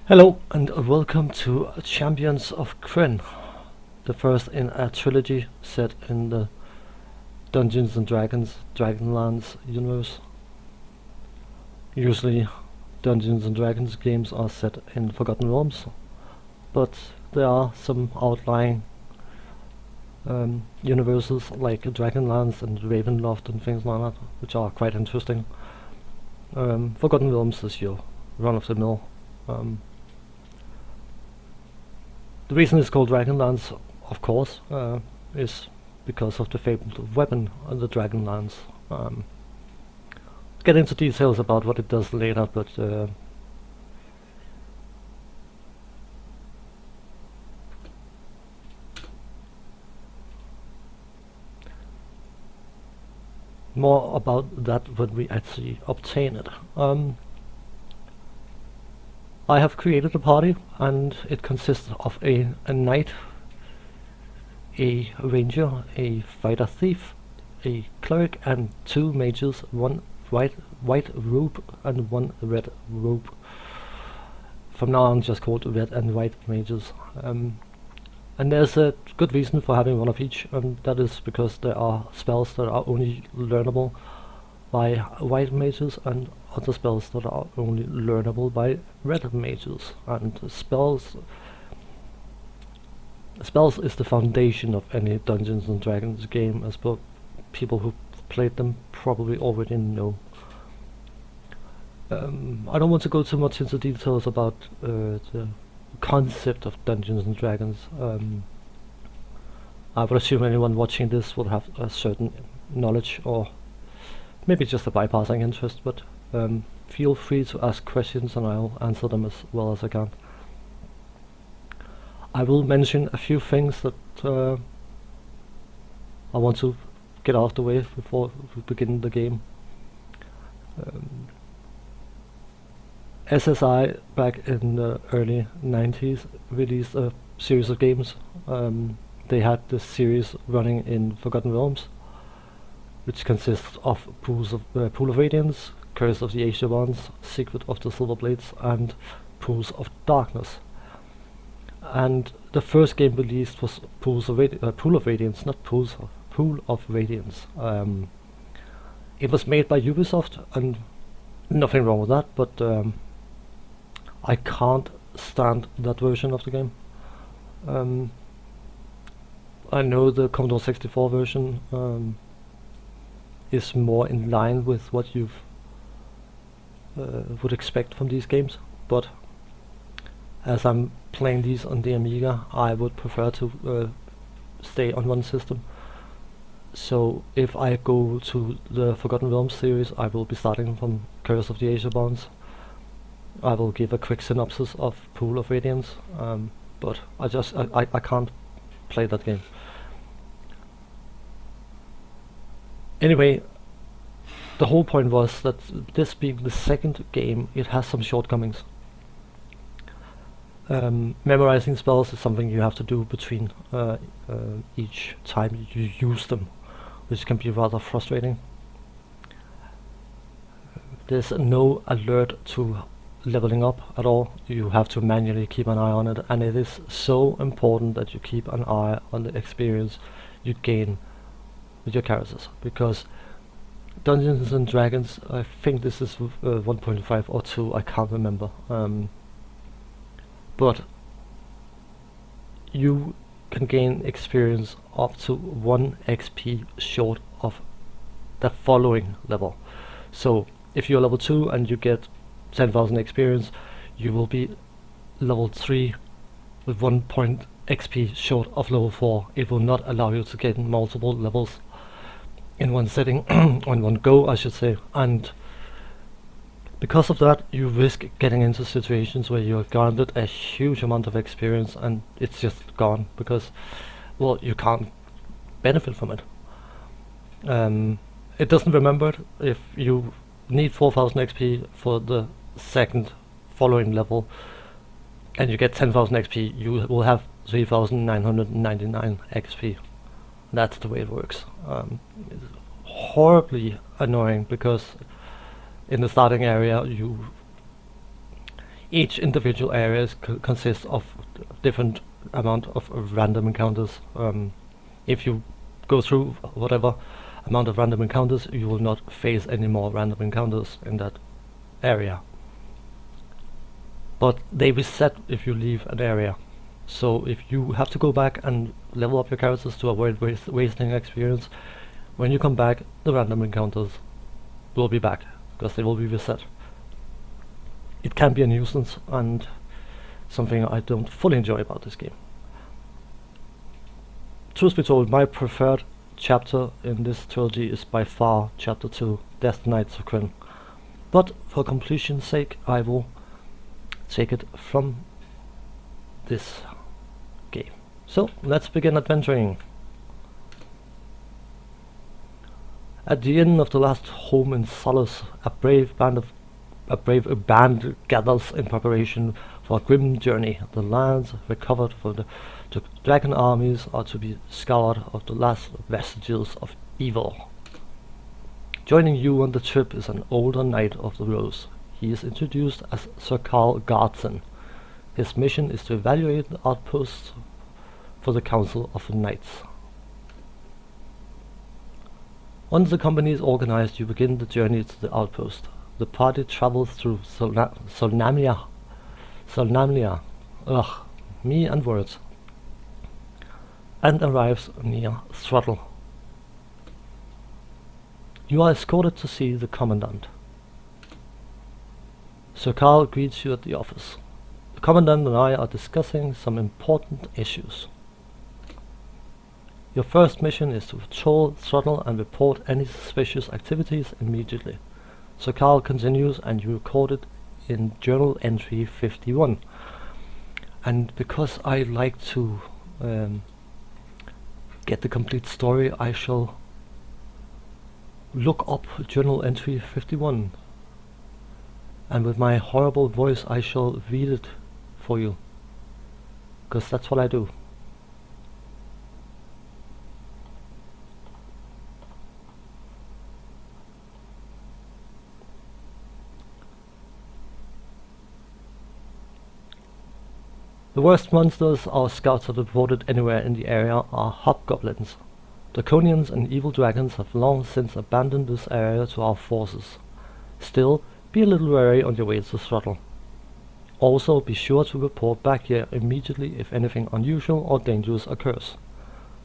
Hello and welcome to Champions of Krynn, the first in a trilogy set in the Dungeons and Dragons Dragonlance universe. Usually Dungeons and Dragons games are set in Forgotten Realms, but there are some outlying universes like Dragonlance and Ravenloft and things like that, which are quite interesting. Forgotten Realms is your run-of-the-mill. The reason it's called Dragonlance, of course, is because of the fabled weapon of the Dragonlance. Get into details about what it does later, but more about that when we actually obtain it. I have created a party, and it consists of a knight, a ranger, a fighter thief, a cleric, and 2 mages, 1 white robe and 1 red robe. From now on, just called red and white mages. And there's a good reason for having one of each, and that is because there are spells that are only learnable by white mages and other spells that are only learnable by red mages. And spells is the foundation of any Dungeons and Dragons game, as people who played them probably already know. I don't want to go too much into details about the concept of Dungeons and Dragons. I would assume anyone watching this will have a certain knowledge, or maybe just a bypassing interest, but feel free to ask questions and I'll answer them as well as I can. I will mention a few things that I want to get out of the way before we begin the game. SSI back in the early 90s released a series of games. They had this series running in Forgotten Realms, which consists of Pool of Radiance, Curse of the Asia Wands, Secret of the Silver Blades, and Pools of Darkness. And the first game released was Pool of Radiance, not Pool of Radiance. It was made by Ubisoft, and nothing wrong with that, but I can't stand that version of the game. I know the Commodore 64 version is more in line with what you would expect from these games, but as I'm playing these on the Amiga, I would prefer to stay on one system. So if I go to the Forgotten Realms series, I will be starting from Curse of the Asia Bonds. I will give a quick synopsis of Pool of Radiance, but I can't play that game. Anyway, the whole point was that this being the second game, it has some shortcomings. Memorizing spells is something you have to do between each time you use them, which can be rather frustrating. There's no alert to leveling up at all. You have to manually keep an eye on it, and it is so important that you keep an eye on the experience you gain with your characters, because Dungeons and Dragons, I think this is 1.5 or 2, I can't remember, but you can gain experience up to 1 XP short of the following level. So if you're level 2 and you get 10,000 experience, you will be level 3 with 1 point XP short of level 4. It will not allow you to get multiple levels in one setting, on one go I should say, and because of that you risk getting into situations where you're granted a huge amount of experience and it's just gone because, well, you can't benefit from it. It doesn't remember it. If you need 4,000 XP for the second following level and you get 10,000 XP, you will have 3,999 XP. That's the way it works. It's horribly annoying because in the starting area Each individual area consists of different amount of random encounters. If you go through whatever amount of random encounters, you will not face any more random encounters in that area. But they reset if you leave an area. So if you have to go back and level up your characters to avoid wasting experience, when you come back, the random encounters will be back, because they will be reset. It can be a nuisance and something I don't fully enjoy about this game. Truth be told, my preferred chapter in this trilogy is by far Chapter 2, Death Knights of Krynn. But for completion's sake, I will take it from this game. So let's begin adventuring. At the inn of the last home in solace, a brave band gathers in preparation for a grim journey. The lands recovered from the dragon armies are to be scoured of the last vestiges of evil. Joining you on the trip is an older Knight of the Rose. He is introduced as Sir Carl Guardson. His mission is to evaluate the outposts for the Council of the Knights. Once the company is organized, you begin the journey to the outpost. The party travels through Solnamlia. Ugh, me and words. And arrives near Throttle. You are escorted to see the Commandant. Sir Carl greets you at the office. The Commandant and I are discussing some important issues. Your first mission is to patrol Throttle and report any suspicious activities immediately. Sir Carl continues, and you record it in journal entry 51. And because I like to get the complete story, I shall look up journal entry 51. And with my horrible voice I shall read it for you, because that's what I do. The worst monsters our scouts have reported anywhere in the area are hobgoblins. Draconians and evil dragons have long since abandoned this area to our forces. Still, be a little wary on your way to Throttle. Also, be sure to report back here immediately if anything unusual or dangerous occurs.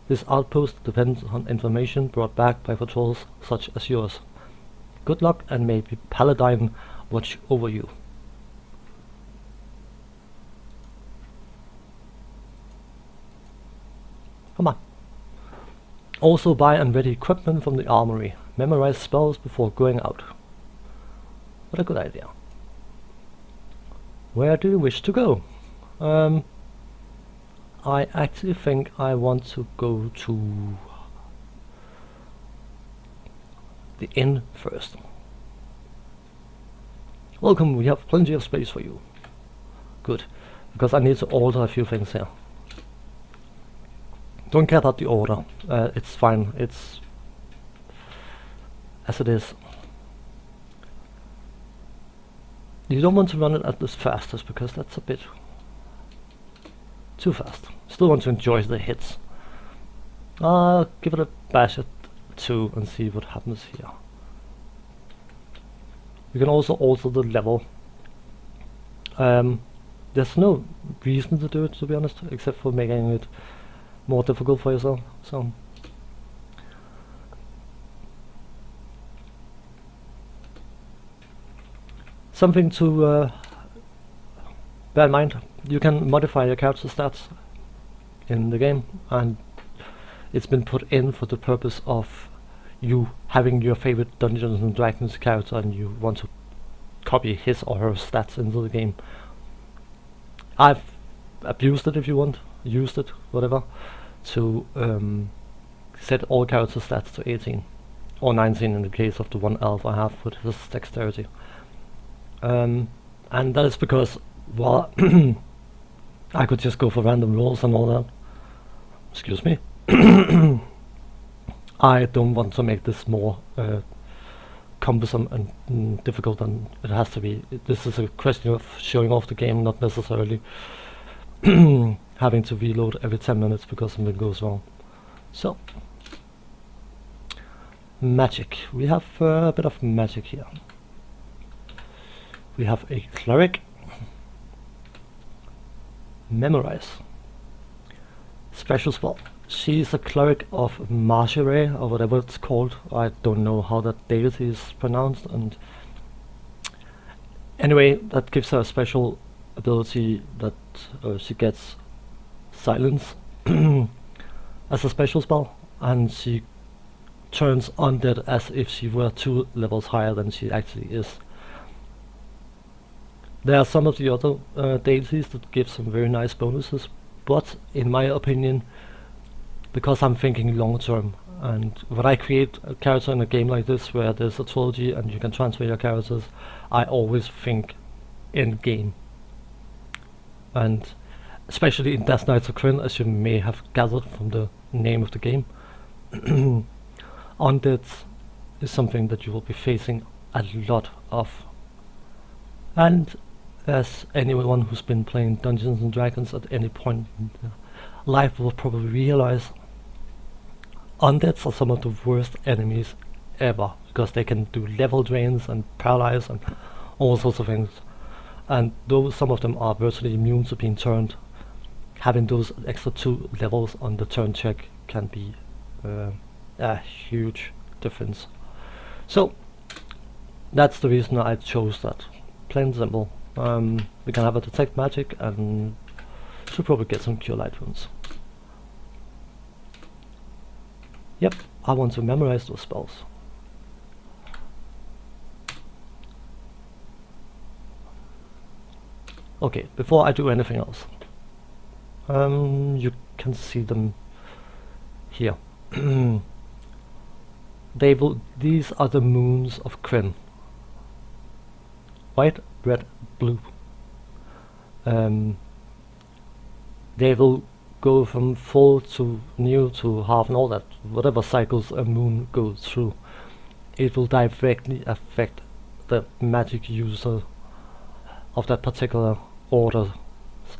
This outpost depends on information brought back by patrols such as yours. Good luck, and may the Paladin watch over you. Come on. Also buy and ready equipment from the armory. Memorize spells before going out. What a good idea. Where do you wish to go? I actually think I want to go to the inn first. Welcome, we have plenty of space for you. Good, because I need to alter a few things here. Don't care about the order, it's fine, it's as it is. You don't want to run it at the fastest, because that's a bit too fast. Still want to enjoy the hits. I'll give it a bash at 2 and see what happens here. You can also alter the level. There's no reason to do it, to be honest, except for making it more difficult for yourself. So something to bear in mind: you can modify your character stats in the game, and it's been put in for the purpose of you having your favorite Dungeons and Dragons character and you want to copy his or her stats into the game. I've abused it, if you want, used it, whatever, to set all character stats to 18 or 19 in the case of the one elf I have with his dexterity. And that is because, well, I could just go for random rolls and all that. Excuse me. I don't want to make this more cumbersome and difficult than it has to be. This is a question of showing off the game, not necessarily having to reload every 10 minutes because something goes wrong. So, magic. We have a bit of magic here. We have a cleric. Memorize. Special spell. She's a cleric of Marshare, or whatever it's called. I don't know how that deity is pronounced, and anyway, that gives her a special ability that she gets silence as a special spell, and she turns undead as if she were 2 levels higher than she actually is. There are some of the other deities that give some very nice bonuses, but in my opinion, because I'm thinking long term, and when I create a character in a game like this where there's a trilogy and you can transfer your characters, I always think end game. And especially in Death Knights of Krynn, as you may have gathered from the name of the game, undead is something that you will be facing a lot of. And as anyone who's been playing Dungeons and Dragons at any point in life will probably realize, undeads are some of the worst enemies ever, because they can do level drains and paralyze and all sorts of things. And though some of them are virtually immune to being turned, having those extra 2 levels on the turn check can be a huge difference. So that's the reason I chose that. Plain and simple. We can have a detect magic and should probably get some cure light wounds. Yep, I want to memorize those spells. Okay, before I do anything else, you can see them here. These are the moons of Krynn. White, red, blue. They will go from full to new to half and all that, whatever cycles a moon goes through. It will directly affect the magic user of that particular order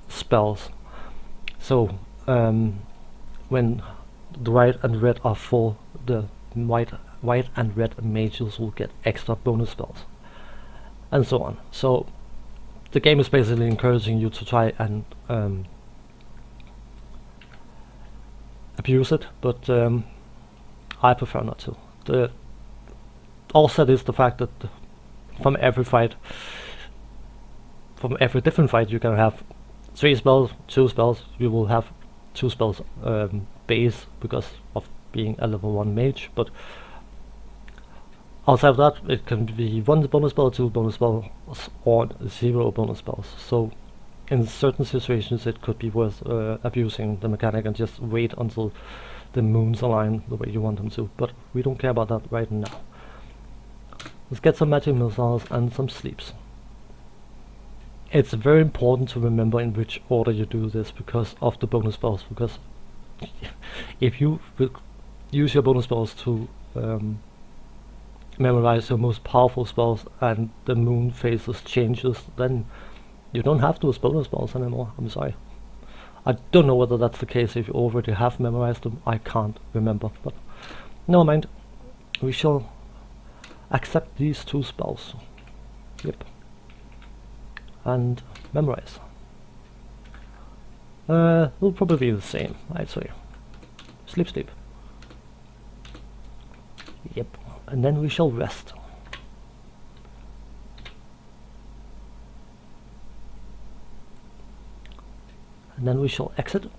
spells. So when the white and red are full, the white and red mages will get extra bonus spells, and so on. So the game is basically encouraging you to try and abuse it, but I prefer not to. The offset is the fact that from every different fight you can have 3 spells, 2 spells. You will have 2 spells base because of being a level 1 mage, but outside of that it can be 1 bonus spell, 2 bonus spells, or 0 bonus spells. So in certain situations it could be worth abusing the mechanic and just wait until the moons align the way you want them to, but we don't care about that right now. Let's get some magic missiles and some sleeps. It's very important to remember in which order you do this because of the bonus spells, because if you will use your bonus spells to memorize your most powerful spells and the moon phases changes, then you don't have those bonus spells anymore. I'm sorry. I don't know whether that's the case if you already have memorized them. I can't remember, but never mind. We shall accept these 2 spells. Yep. And memorize. Will probably be the same, I'd say. Sleep, sleep. Yep. And then we shall rest. And then we shall exit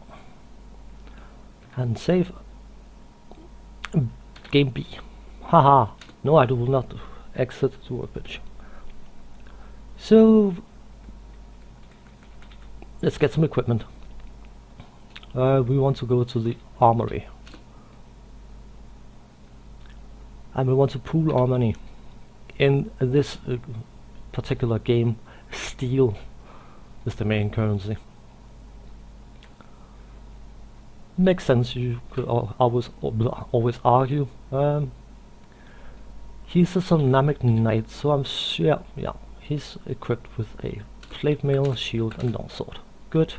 and save game B. Haha, no, I will not exit the workbench. So let's get some equipment. We want to go to the armory, and we want to pool our money. In this particular game, steel is the main currency. Makes sense. You could always argue. He's a Dynamic Knight, so I'm sure, yeah, he's equipped with a plate mail, shield and longsword. Good.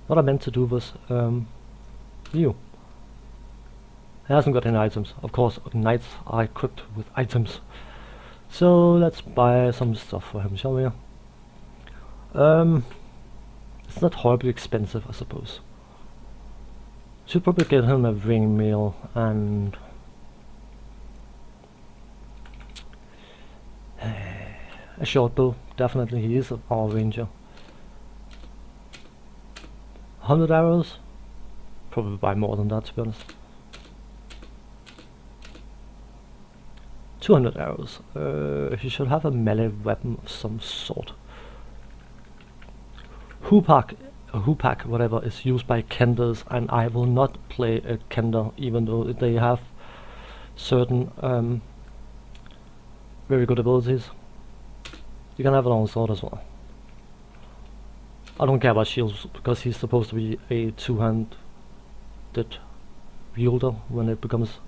What I meant to do was you. He hasn't got any items. Of course, knights are equipped with items. So let's buy some stuff for him, shall we? It's not horribly expensive, I suppose. Should probably get him a ring mail and a short bow. Definitely, he is our ranger. 100 arrows? Probably buy more than that, to be honest. 200 arrows. He should have a melee weapon of some sort. Hoopak, whatever, is used by Kenders, and I will not play a Kender, even though they have certain very good abilities. You can have a longsword as well. I don't care about shields, because he's supposed to be a two-handed wielder when it becomes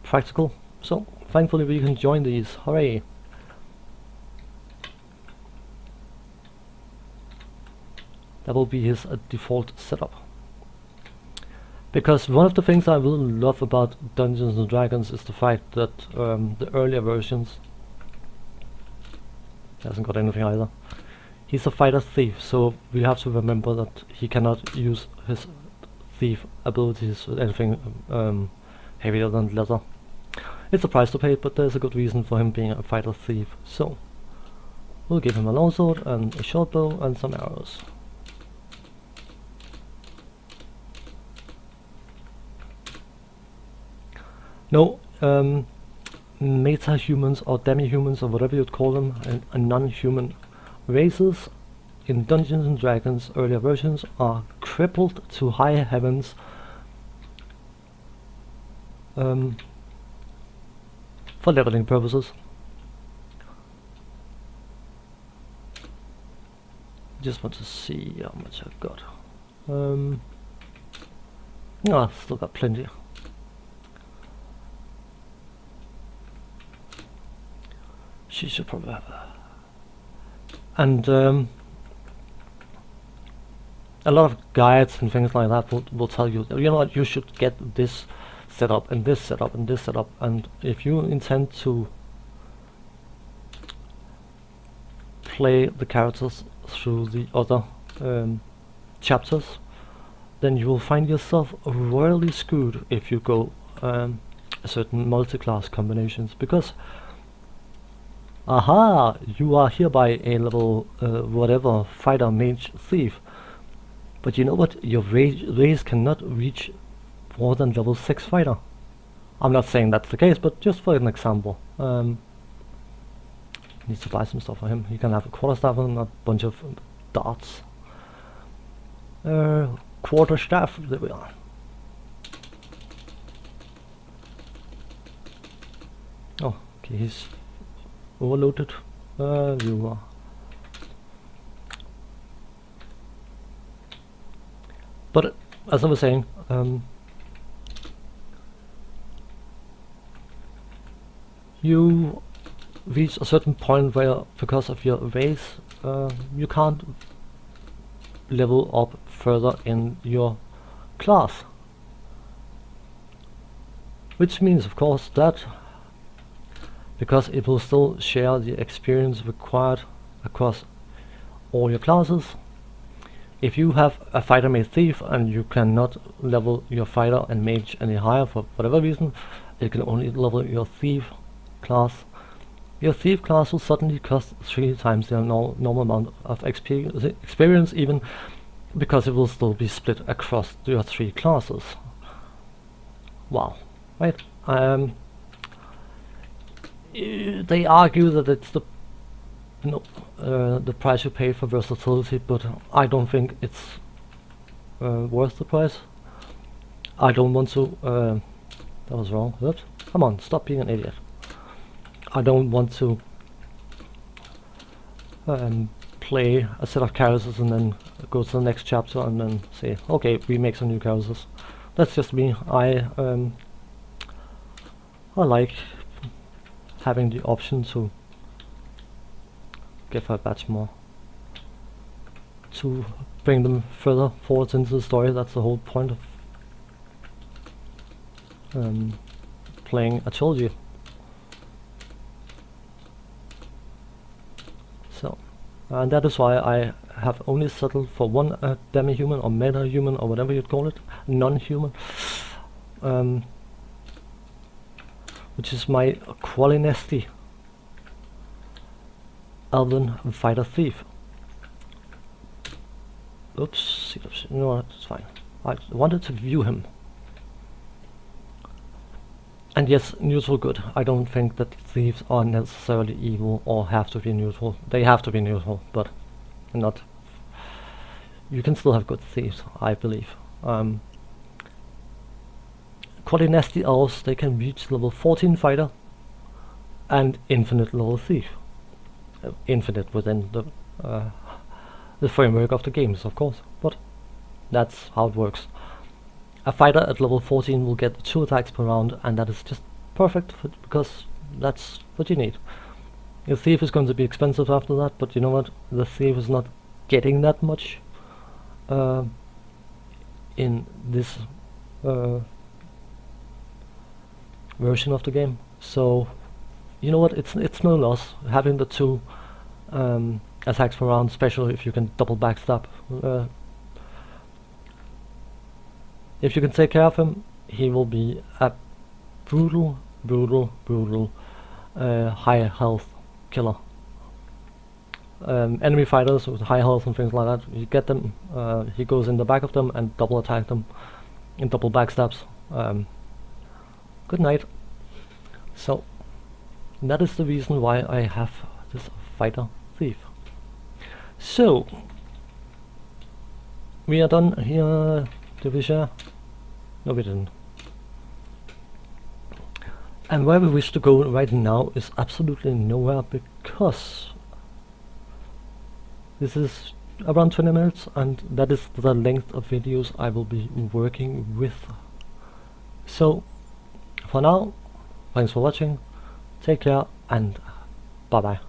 practical. So, thankfully we can join these. Hooray! That will be his default setup. Because one of the things I really love about Dungeons and Dragons is the fact that the earlier versions, he hasn't got anything either. He's a fighter thief, so we have to remember that he cannot use his thief abilities with anything heavier than leather. It's a price to pay, but there's a good reason for him being a fighter thief. So we'll give him a longsword and a short bow and some arrows. No, meta-humans or demi-humans or whatever you'd call them, and non-human races in Dungeons and Dragons earlier versions are crippled to high heavens for leveling purposes. Just want to see how much I've got. No, still got plenty. She should probably have that. And a lot of guides and things like that will tell you, you know what, you should get this setup and this setup and this setup, and if you intend to play the characters through the other chapters, then you will find yourself royally screwed if you go certain multi-class combinations, because aha, you are hereby a level whatever fighter, mage, thief, but you know what, your race cannot reach more than level 6 fighter. I'm not saying that's the case, but just for an example. Needs to buy some stuff for him. He can have a quarterstaff and a bunch of darts. Quarterstaff, there we are. Oh, okay, he's overloaded. You are. But as I was saying, you reach a certain point where, because of your race, you can't level up further in your class, which means of course that, because it will still share the experience required across all your classes, if you have a fighter mage thief and you cannot level your fighter and mage any higher for whatever reason, it can only level your thief class. Your thief class will suddenly cost 3 times the normal amount of experience, even because it will still be split across your 3 classes. Wow, right? They argue that it's the price you pay for versatility, but I don't think it's worth the price. I don't want to. That was wrong. Oops. Come on, stop being an idiot. I don't want to play a set of characters and then go to the next chapter and then say, okay, we make some new characters. That's just me. I like having the option to give a batch more, to bring them further forward into the story. That's the whole point of playing a trilogy. So, and that is why I have only settled for one demi-human or meta-human or whatever you'd call it, non-human, which is my Qualinesti Elven Fighter Thief. Oops, you know what, it's fine. I wanted to view him. And yes, neutral good. I don't think that thieves are necessarily evil or have to be neutral. They have to be neutral, but not. You can still have good thieves, I believe. Qualinesti elves, they can reach level 14 fighter and infinite level thief. Infinite within the framework of the games, of course, but that's how it works. A fighter at level 14 will get 2 attacks per round, and that is just perfect because that's what you need. Your thief is going to be expensive after that, but you know what? The thief is not getting that much in this version of the game. So you know what? It's no loss having the 2 attacks per round, especially if you can double backstab. If you can take care of him, he will be a brutal high health killer. Enemy fighters with high health and things like that, you get them, he goes in the back of them and double attack them in double backstabs. Good night. So that is the reason why I have this fighter thief. So we are done here. Did we share? No, we didn't. And where we wish to go right now is absolutely nowhere, because this is around 20 minutes and that is the length of videos I will be working with. So for now, thanks for watching, take care and bye bye.